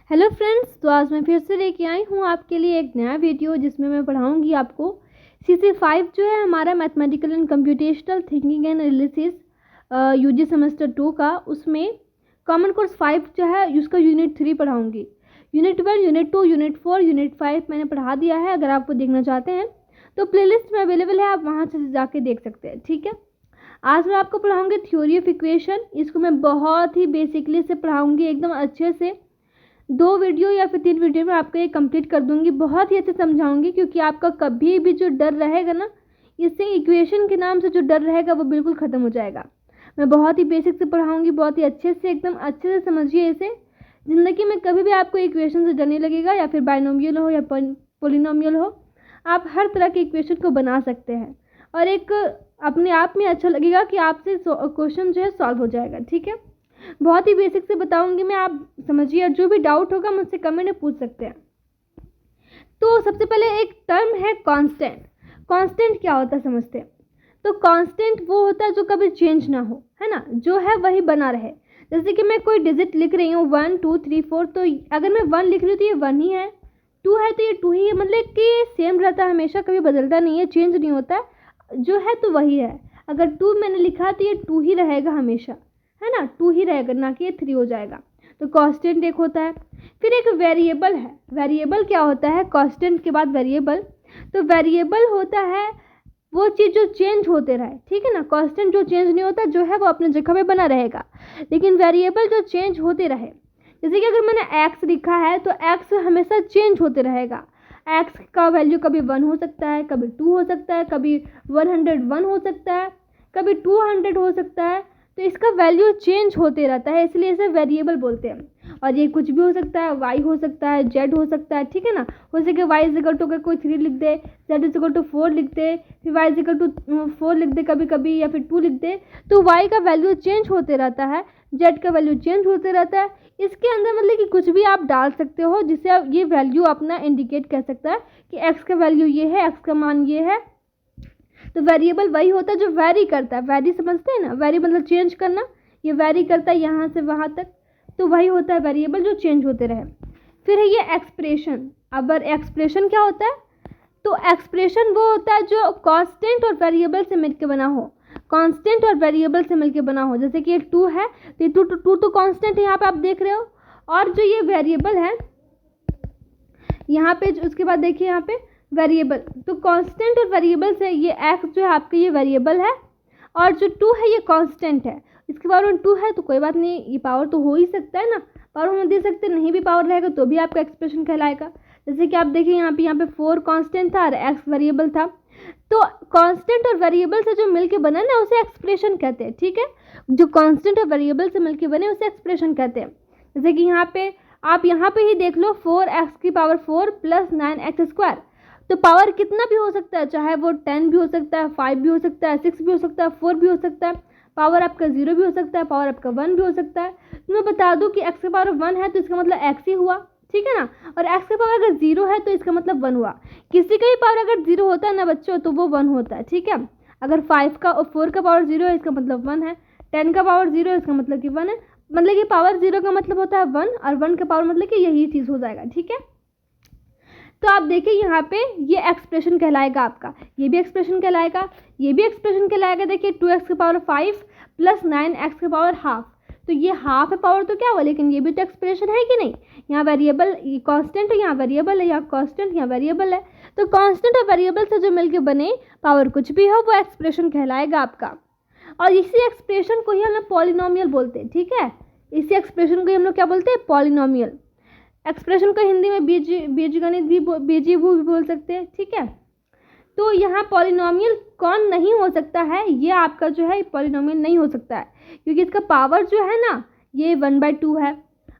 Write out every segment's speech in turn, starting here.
Hello friends, तो आज मैं फिर से लेके आई हूँ आपके लिए एक नया वीडियो जिसमें मैं पढ़ाऊँगी आपको CC5 जो है हमारा mathematical and computational thinking and analysis UG semester 2 का, उसमें कॉमन कोर्स 5 जो है उसका यूनिट 3 पढ़ाऊँगी। यूनिट 1, यूनिट 2, यूनिट 4, यूनिट 5 मैंने पढ़ा दिया है। अगर आपको देखना चाहते हैं तो प्लेलिस्ट में अवेलेबल है, आप वहाँ से जाके देख सकते हैं। ठीक है, आज मैं आपको पढ़ाऊँगी थ्योरी ऑफ इक्वेशन। इसको मैं बहुत ही बेसिकली से पढ़ाऊँगी, एकदम अच्छे से 2 वीडियो या फिर 3 वीडियो में आपको ये कंप्लीट कर दूंगी। बहुत ही अच्छे समझाऊंगी, क्योंकि आपका कभी भी जो डर रहेगा ना, इससे इक्वेशन के नाम से जो डर रहेगा वो बिल्कुल ख़त्म हो जाएगा। मैं बहुत ही बेसिक से पढ़ाऊंगी, बहुत ही अच्छे से, एकदम अच्छे से समझिए इसे। ज़िंदगी में कभी भी आपको इक्वेशन से डर नहीं लगेगा, या फिर बाइनोमियल हो या पोलिनोमियल हो, आप हर तरह के इक्वेशन को बना सकते हैं और एक अपने आप में अच्छा लगेगा कि आपसे क्वेश्चन जो है सॉल्व हो जाएगा। ठीक है, बहुत ही बेसिक से बताऊंगी मैं, आप समझिए। जो भी डाउट होगा मुझसे कमेंट में पूछ सकते हैं। तो सबसे पहले एक टर्म है कांस्टेंट। कांस्टेंट क्या होता है समझते हैं। तो कांस्टेंट वो होता है जो कभी चेंज ना हो, है ना, जो है वही बना रहे। जैसे कि मैं कोई डिजिट लिख रही हूँ 1 2 3 4, तो अगर मैं 1 लिख रही हूँ तो ये 1 ही है, 2 है तो ये 2 ही है, मतलब कि सेम रहता है हमेशा, कभी बदलता नहीं है, चेंज नहीं होता है, जो है तो वही है। अगर 2 मैंने लिखा तो ये 2 ही रहेगा हमेशा, है ना, 2 ही रहेगा, ना कि ये 3 हो जाएगा। तो कांस्टेंट एक होता है। फिर एक वेरिएबल है। वेरिएबल क्या होता है, कांस्टेंट के बाद वेरिएबल। तो वेरिएबल होता है वो चीज़ जो चेंज होते रहे। ठीक है ना, कांस्टेंट जो चेंज नहीं होता, जो है वो अपने जगह पे बना रहेगा, लेकिन वेरिएबल जो चेंज होते रहे। जैसे कि अगर मैंने x लिखा है तो x हमेशा चेंज होते रहेगा। x का वैल्यू कभी 1 हो सकता है, कभी 2 हो सकता है, कभी 101 हो सकता है, कभी 200 हो सकता है। तो इसका वैल्यू चेंज होते रहता है, इसलिए इसे वेरिएबल बोलते हैं। और ये कुछ भी हो सकता है, y हो सकता है, z हो सकता है। ठीक है ना, हो सके y इक्वल टू, अगर कोई 3 लिख दे, z इक्वल टू 4 लिख दे, फिर y इक्वल टू 4 लिख दे कभी कभी, या फिर 2 लिख दे। तो y का वैल्यू चेंज होते रहता है, z का वैल्यू चेंज होते रहता है। इसके अंदर मतलब कि कुछ भी आप डाल सकते हो, जिससे आप ये वैल्यू अपना इंडिकेट कर सकता है कि x का वैल्यू ये है, x का मान ये है। तो वेरिएबल वही होता है जो वैरी करता है। वैरी समझते हैं ना, वैरी मतलब चेंज करना, ये वैरी करता है यहाँ से वहाँ तक, तो वही होता है वेरिएबल जो चेंज होते रहे। फिर है ये एक्सप्रेशन। अब एक्सप्रेशन क्या होता है, तो एक्सप्रेशन वो होता है जो कांस्टेंट और वेरिएबल से मिलकर बना हो। कांस्टेंट और वेरिएबल से मिलकर बना हो, जैसे कि एक 2 है तो 2 तो कांस्टेंट है, यहाँ पे आप देख रहे हो, और जो ये वेरिएबल है यहाँ पे, उसके बाद देखिए यहाँ पे वेरिएबल। तो कांस्टेंट और वेरिएबल से ये x जो है आपके ये वेरिएबल है, और जो 2 है ये कांस्टेंट है। इसके पावर में 2 है तो कोई बात नहीं, ये पावर तो हो ही सकता है ना, पावर हम दे सकते, नहीं भी पावर रहेगा तो भी आपका एक्सप्रेशन कहलाएगा। जैसे कि आप देखिए यहाँ पे 4 कांस्टेंट था और x वेरिएबल था। तो कांस्टेंट और वेरिएबल से जो मिलके बना ना, उसे एक्सप्रेशन कहते हैं। ठीक है, जो कांस्टेंट और वेरिएबल से मिलके बने उसे एक्सप्रेशन कहते हैं। जैसे कि यहाँ पे आप यहाँ पे ही देख लो, 4x की पावर 4 प्लस 9x स्क्वायर। तो पावर कितना भी हो सकता है, चाहे वो 10 भी हो सकता है, 5 भी हो सकता है, 6 भी हो सकता है, 4 भी हो सकता है, पावर आपका 0 भी हो सकता है, पावर आपका 1 भी हो सकता है। तो मैं बता दूं कि x की पावर 1 है तो इसका मतलब x ही हुआ। ठीक है ना, और x की पावर अगर 0 है तो इसका मतलब 1 हुआ। किसी का भी पावर अगर 0 होता है ना बच्चों, तो वो 1 होता है। ठीक है, अगर 5 का और 4 का पावर 0 है, इसका मतलब 1 है। 10 का पावर 0 है, इसका मतलब कि 1 है। मतलब कि पावर 0 का मतलब होता है 1, और 1 का पावर मतलब कि यही चीज़ हो जाएगा। ठीक है, तो आप देखिए यहाँ पे ये एक्सप्रेशन कहलाएगा आपका, ये भी एक्सप्रेशन कहलाएगा, ये भी एक्सप्रेशन कहलाएगा। देखिए 2x की पावर 5 प्लस 9x की पावर हाफ। तो ये हाफ है पावर तो क्या हुआ, लेकिन ये भी तो एक्सप्रेशन है कि नहीं। यहाँ वेरिएबल कांस्टेंट है, यहाँ वेरिएबल है, यहाँ कांस्टेंट, यहाँ वेरिएबल है। तो कांस्टेंट और वेरिएबल से जो मिलके बने, पावर कुछ भी हो, वो एक्सप्रेशन कहलाएगा आपका। और इसी एक्सप्रेशन को ही हम लोग पॉलिनोमियल बोलते हैं। ठीक है, इसी एक्सप्रेशन को ही हम लोग क्या बोलते हैं, पॉलिनोमियल। एक्सप्रेशन को हिंदी में बीजगणित भी बीजीभू भी बोल सकते हैं। ठीक है, तो यहाँ पॉलिनोमियल कौन नहीं हो सकता है, ये आपका जो है पॉलिनोमियल नहीं हो सकता है, क्योंकि इसका पावर जो है ना ये 1/2 है।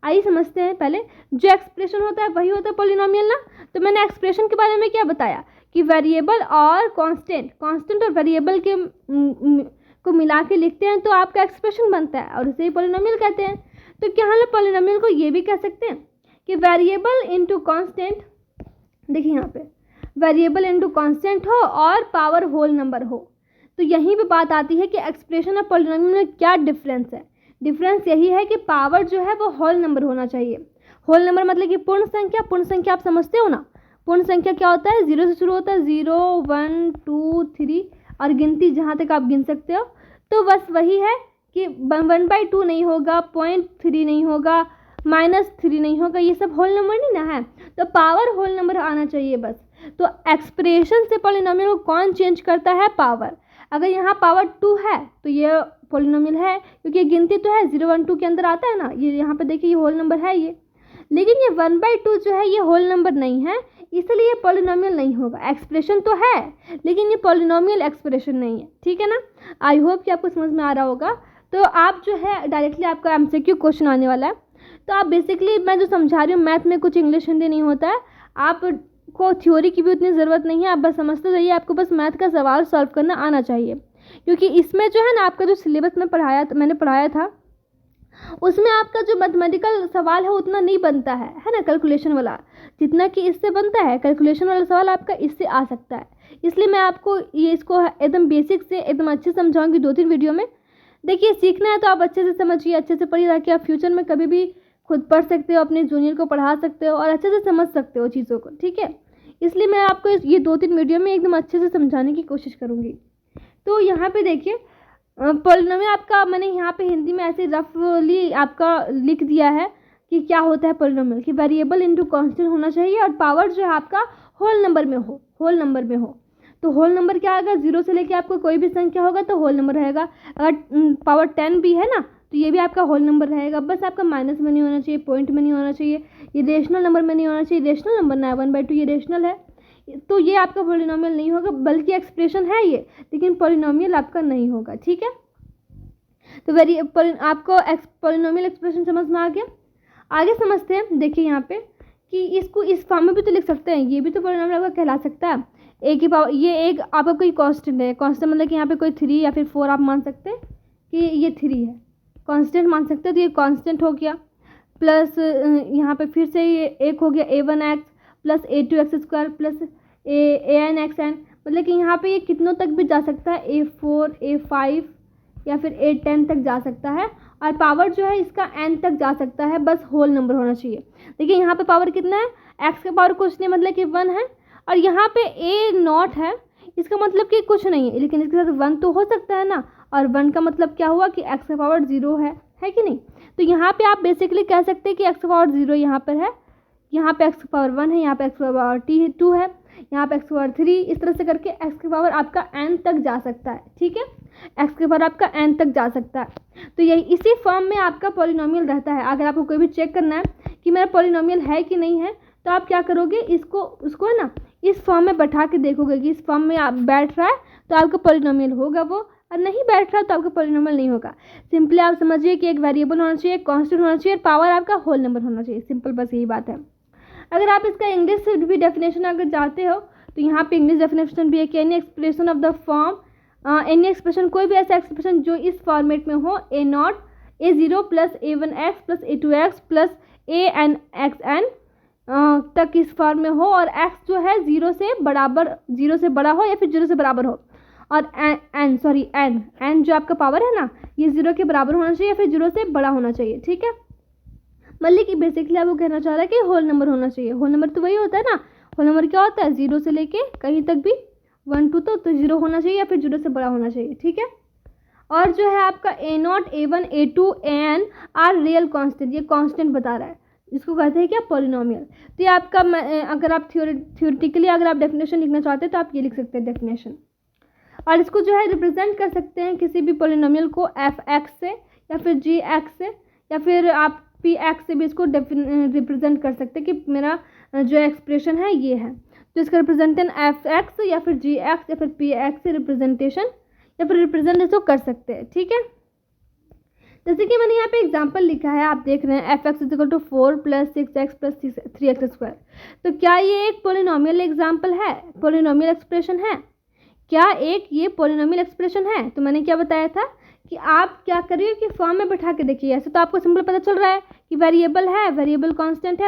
आइए समझते हैं पहले, जो एक्सप्रेशन होता है वही होता है पॉलिनोमियल ना। तो मैंने एक्सप्रेशन के बारे में क्या बताया कि वेरिएबल और कांस्टेंट और वेरिएबल के को मिला के लिखते हैं तो आपका एक्सप्रेशन बनता है, और उसे ही पॉलिनोमियल कहते हैं। तो क्या हम लोग पॉलिनोमियल को ये भी कह सकते हैं कि वेरिएबल इंटू कांस्टेंट, देखिए यहाँ पे वेरिएबल इंटू कांस्टेंट हो और पावर होल नंबर हो। तो यहीं पे बात आती है कि एक्सप्रेशन और पॉलिनोमियल में क्या डिफरेंस है। डिफरेंस यही है कि पावर जो है वो होल नंबर होना चाहिए। होल नंबर मतलब कि पूर्ण संख्या आप समझते हो ना। पूर्ण संख्या क्या होता है, 0 से शुरू होता है, 0 1 2 3 और गिनती जहाँ तक आप गिन सकते हो। तो बस वही है कि 1/2 नहीं होगा, 0.3 नहीं होगा, -3 नहीं होगा, ये सब होल नंबर नहीं ना है। तो पावर होल नंबर आना चाहिए बस। तो एक्सप्रेशन से पॉलिनोमियल को कौन चेंज करता है, पावर। अगर यहाँ पावर 2 है तो ये पॉलिनोमियल है, क्योंकि ये गिनती तो है, 0 1 2 के अंदर आता है ना, ये यहाँ पे देखिए ये होल नंबर है ये। लेकिन ये 1/2 जो है ये होल नंबर नहीं है, इसलिए ये पॉलिनोमियल नहीं होगा। एक्सप्रेशन तो है लेकिन ये पॉलिनोमियल एक्सप्रेशन नहीं है, ठीक है ना। आई होप कि आपको समझ में आ रहा होगा। तो आप जो है डायरेक्टली आपका MCQ क्वेश्चन आने वाला है। तो आप बेसिकली मैं जो समझा रही हूँ, मैथ में कुछ इंग्लिश हिंदी नहीं होता है, आपको थ्योरी की भी उतनी ज़रूरत नहीं है, आप बस समझते जाइए, आपको बस मैथ का सवाल सॉल्व करना आना चाहिए। क्योंकि इसमें जो है ना आपका जो सिलेबस में मैंने पढ़ाया था, उसमें आपका जो मैथमेटिकल सवाल है उतना नहीं बनता है ना, कैलकुलेशन वाला जितना कि इससे बनता है। कैलकुलेशन वाला सवाल आपका इससे आ सकता है, इसलिए मैं आपको ये इसको एकदम बेसिक से एकदम अच्छे से समझाऊंगी 2-3 वीडियो में। देखिए सीखना है तो आप अच्छे से समझिए, अच्छे से पढ़िए, ताकि आप फ्यूचर में कभी भी खुद पढ़ सकते हो, अपने जूनियर को पढ़ा सकते हो और अच्छे से समझ सकते हो चीज़ों को, ठीक है। इसलिए मैं आपको ये 2-3 वीडियो में एकदम अच्छे से समझाने की कोशिश करूँगी। तो यहाँ पे देखिए पॉलिनोमियल आपका मैंने यहाँ पे हिंदी में ऐसे रफली आपका लिख दिया है कि क्या होता है पॉलिनोमियल, कि वेरिएबल इनटू कांस्टेंट होना चाहिए और पावर जो है आपका होल नंबर में हो। तो होल नंबर क्या आएगा, 0 से लेके आपको कोई भी संख्या होगा तो होल नंबर रहेगा। अगर पावर 10 भी है ना तो ये भी आपका होल नंबर रहेगा। बस आपका माइनस में नहीं होना चाहिए, पॉइंट में नहीं होना चाहिए, ये रेशनल नंबर में नहीं होना चाहिए। रेशनल नंबर ना 1/2 ये रेशनल है, तो ये आपका पॉलिनोमियल नहीं होगा, बल्कि एक्सप्रेशन है ये, लेकिन पॉलिनोमियल आपका नहीं होगा, ठीक है। तो आपको पॉलिनोमियल एक्सप्रेशन समझ में आ गया। आगे समझते हैं। देखिए यहाँ पे कि इसको इस फॉर्म में भी तो लिख सकते हैं, ये भी तो पॉलिनोमियल आपका कहला सकता है। एक ही पावर, ये एक आपका कोई कांस्टेंट है, कांस्टेंट मतलब कि यहाँ पे कोई 3 या फिर 4 आप मान सकते हैं कि ये 3 है, कांस्टेंट मान सकते हैं, तो ये कांस्टेंट हो गया। प्लस यहाँ पे फिर से ये एक हो गया a1x plus a2x² plus anxn, मतलब कि यहाँ पे ये कितनों तक भी जा सकता है, a4 a5 या फिर a10 तक जा सकता है। और पावर जो है इसका n तक जा सकता है, बस होल नंबर होना चाहिए। देखिए यहाँ पे पावर कितना है, x का पावर कुछ नहीं मतलब कि 1 है, और यहाँ पे a0 है, इसका मतलब कि कुछ नहीं है, लेकिन इसके साथ 1 तो हो सकता है ना। और 1 का मतलब क्या हुआ कि x का पावर 0 है कि नहीं। तो यहाँ पे आप बेसिकली कह सकते हैं कि x का पावर 0 यहाँ पर है, यहाँ पे x का पावर 1 है, यहाँ पे x का पावर 2 है, यहाँ पे x का पावर 3, इस तरह से करके x का पावर आपका n तक जा सकता है, ठीक है। x का पावर आपका n तक जा सकता है। तो यही इसी फॉर्म में आपका पॉलिनोमियल रहता है। अगर आपको कोई भी चेक करना है कि मेरा पॉलिनोमियल है कि नहीं है, तो आप क्या करोगे, उसको है ना इस फॉर्म में बैठा के देखोगे कि इस फॉर्म में आप बैठ रहा है तो आपका पॉलिनोमियल होगा वो, और नहीं बैठ रहा तो आपका पॉलिनोमियल नहीं होगा। सिंपली आप समझिए कि एक वेरिएबल होना चाहिए, कांस्टेंट होना चाहिए, पावर आपका होल नंबर होना चाहिए, सिंपल बस यही बात है। अगर आप इसका इंग्लिश से भी डेफिनेशन अगर चाहते हो तो यहाँ पे इंग्लिश डेफिनेशन भी है कि any expression of the form, any expression कोई भी ऐसा एक्सप्रेशन जो इस फॉर्मेट में हो, a0 a0 plus a1x plus a2x plus anxn तक इस फॉर्म में हो, और x जो है 0 से बड़ा हो या फिर 0 से बराबर हो, और n जो आपका पावर है ना ये 0 के बराबर होना चाहिए या फिर 0 से बड़ा होना चाहिए, ठीक है। मतलब कि बेसिकली आपको कहना चाह रहा है कि होल नंबर होना चाहिए। होल नंबर तो वही होता है ना, होल नंबर क्या होता है, 0 से लेके कहीं तक भी 1 2 तो 0 होना चाहिए या फिर 0 से बड़ा होना चाहिए, ठीक है। और जो है आपका a0 a1 a2 an R real constant, ये कांस्टेंट बता रहा है, इसको कहते हैं क्या, पॉलिनोमियल। तो ये आपका अगर आप थ्योरेटिकली अगर आप डेफिनेशन लिखना चाहते हैं तो आप ये लिख सकते हैं डेफिनेशन। और इसको जो है रिप्रेजेंट कर सकते हैं किसी भी पॉलिनोमियल को f(x) से या फिर g(x) से या फिर आप p(x) से भी इसको रिप्रेजेंट कर सकते हैं कि मेरा जो एक्सप्रेशन है ये है। तो इसका रिप्रेजेंटेशन f(x) या फिर g(x) या फिर p(x) से रिप्रेजेंटेशन या फिर रिप्रेजेंट इसको कर सकते हैं, ठीक है। जैसे कि मैंने यहाँ पे एग्जांपल लिखा है, आप देख रहे हैं f(x) = 4 + 6x + 3x²। तो क्या ये एक पॉलिनोमियल एग्जांपल है, पॉलिनोमियल एक्सप्रेशन है क्या, एक ये पॉलिनोमियल एक्सप्रेशन है। तो मैंने क्या बताया था कि आप क्या करिए कि फॉर्म में बैठा के देखिए। ऐसे तो आपको सिंपल पता चल रहा है कि वेरिएबल है, वेरिएबल कांस्टेंट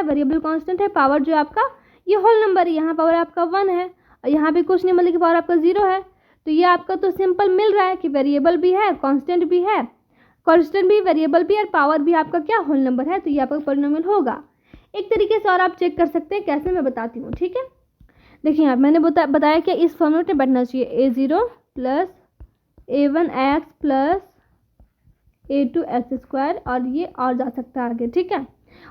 है, पावर जो आपका ये होल नंबर है, यहाँ पावर आपका 1 है और यहाँ पे कुछ नहीं मतलब कि पावर आपका 0 है। तो ये आपका तो सिंपल मिल रहा है कि वेरिएबल भी है, कांस्टेंट भी है, वेरिएबल भी और पावर भी आपका क्या होल नंबर है, तो ये आपका पॉलिनोमियल होगा। एक तरीके से और आप चेक कर सकते हैं, कैसे मैं बताती हूँ, ठीक है। देखिए यहाँ मैंने बताया कि इस फॉर्मूले पे बैठना चाहिए a0 plus a1x plus a2x square, और ये और जा सकता है आगे, ठीक है।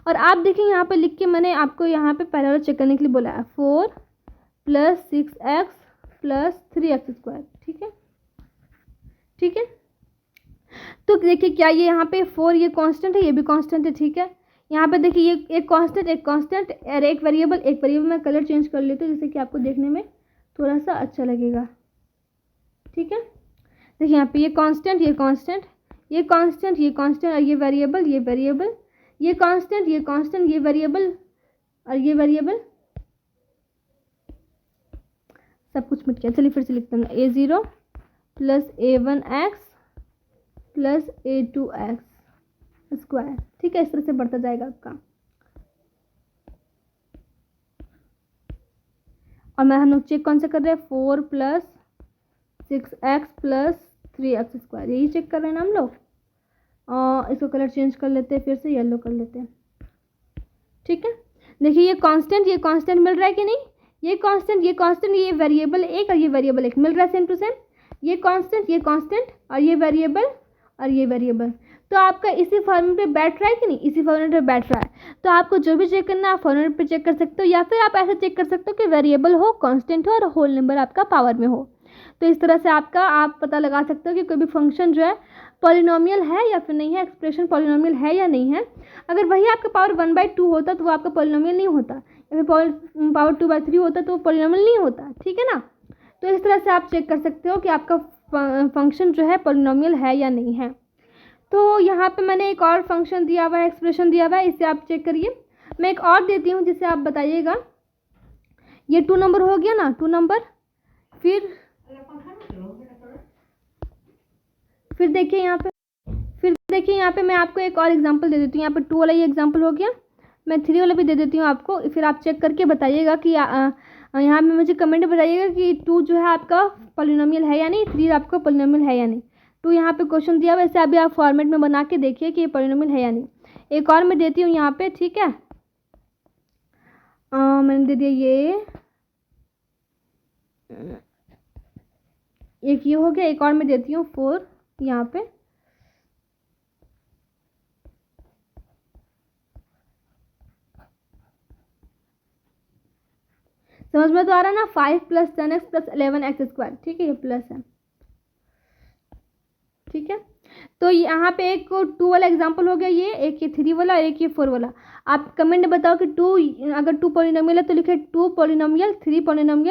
और आप देखिए यहाँ पे लिख के मैंने आपको यहाँ पे पहले वाला चेक करने के लिए बोला है, 4 plus 6x plus 3x square, ठीक है, ठीक है। तो देखिए क्या ये यहाँ पे 4 ये कांस्टेंट है, ये भी कांस्टेंट है, ठीक है। यहाँ पे देखिए ये एक कांस्टेंट और एक वेरिएबल मैं कलर चेंज कर लेती हूँ जिससे कि आपको देखने में थोड़ा सा अच्छा लगेगा, ठीक है। देखिए यहाँ पे ये कांस्टेंट ये कांस्टेंट ये कांस्टेंट ये कांस्टेंट और ये वेरिएबल ये कांस्टेंट ये वेरिएबल और ये वेरिएबल, सब कुछ मिट गया। चलिए फिर से लिखते हैं, a0 plus a1x plus a2x square, ठीक है। इस तरह से बढ़ता जाएगा आपका। और मैं हम लोग चेक कौन सा कर रहे हैं, 4 plus 6x plus 3x square, यही चेक कर रहे हैं ना हम लोग। और इसको कलर चेंज कर लेते हैं, फिर से येलो कर लेते हैं, ठीक है। देखिए ये कांस्टेंट मिल रहा है कि नहीं, ये कांस्टेंट ये वेरिएबल एक और ये वेरिएबल एक मिल रहा है सेम टू सेम, ये कांस्टेंट और ये वेरिएबल। तो आपका इसी फॉर्मूले पे बैठ रहा है कि नहीं, इसी फॉर्मूले पे बैठ रहा है। तो आपको जो भी चेक करना है आप फॉर्मूले पे चेक कर सकते हो, या फिर आप ऐसे चेक कर सकते हो कि वेरिएबल हो, कांस्टेंट हो और होल नंबर आपका पावर में हो। तो इस तरह से आप पता लगा सकते हो कि कोई भी फंक्शन जो है पॉलिनोमियल है या फिर नहीं है, एक्सप्रेशन पॉलिनोमियल है या नहीं है। अगर वही आपका पावर 1/2 होता तो वो आपका पॉलिनोमियल नहीं होता, या फिर पावर 2/3 होता तो वो पॉलिनोमियल नहीं होता, ठीक है ना। तो इस तरह से आप चेक कर सकते हो कि आपका फंक्शन जो है पॉलिनोमियल है या नहीं है। तो यहाँ पे मैंने एक और फंक्शन दिया हुआ है, एक्सप्रेशन दिया हुआ है, इसे आप चेक करिए। मैं एक और देती हूँ जिससे आप बताइएगा। ये 2 नंबर हो गया ना, 2 नंबर। फिर देखिए यहाँ पे मैं आपको एक और एग्जांपल दे देती हूँ। यहाँ पे 2 वाला ये एग्जांपल हो गया, मैं 3 वाला भी दे देती हूँ आपको। फिर आप चेक करके बताइएगा कि यहाँ पे मुझे कमेंट में बताइएगा कि 2 जो है आपका पॉलिनोमियल है या नहीं, 3 आपका पॉलिनोमियल है या नहीं। 2 यहाँ पे क्वेश्चन दिया हुआ है, इसे अभी आप फॉर्मेट में बना के देखिए कि ये पॉलिनोमियल है या नहीं। एक और मैं देती हूँ यहाँ पे, ठीक है। मैंने दे दिया ये, एक ये हो गया। एक और मैं देती हूँ 4 यहाँ पे। समझ में तो आ रहा है ना, 5 plus 10x plus 11x square, ठीक है, ये प्लस है, ठीक है। तो यहाँ पे एक 2 वाला एग्जांपल हो गया, ये एक ये 3 वाला, एक ये 4 वाला। आप कमेंट में बताओ कि 2 अगर 2 पॉलिनोमियल है तो लिखे 2 पॉलिनोमियल 3 पॉलिनोमियल